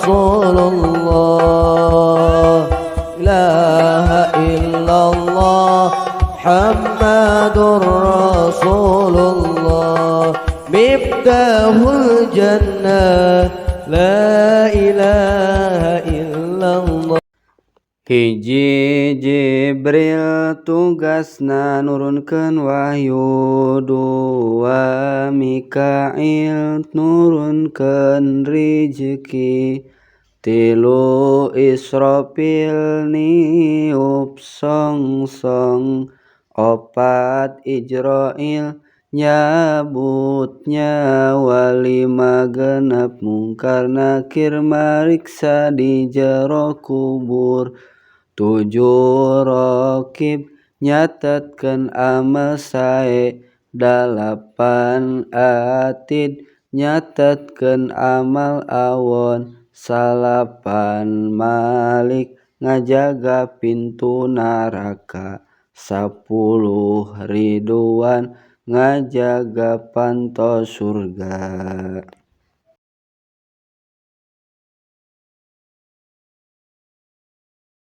Rasulullah, ilaha illallah Muhammadur Rasulullah, miftahul jannah, la ilaha illallah. Hiji Jibril tugasna nurunkeun wahyu, dua Mikail nurunkeun rizki, tilu Israfil niup songsong, opat Ijrail nyabut nyawa, lima genep mungkar nakir mariksa di jero kubur, tujuh Raqib nyatetkeun amal sae, dalapan Atid nyatetkeun amal awon, salapan Malik ngajaga pintu naraka, sapuluh Ridwan ngajaga panto surga.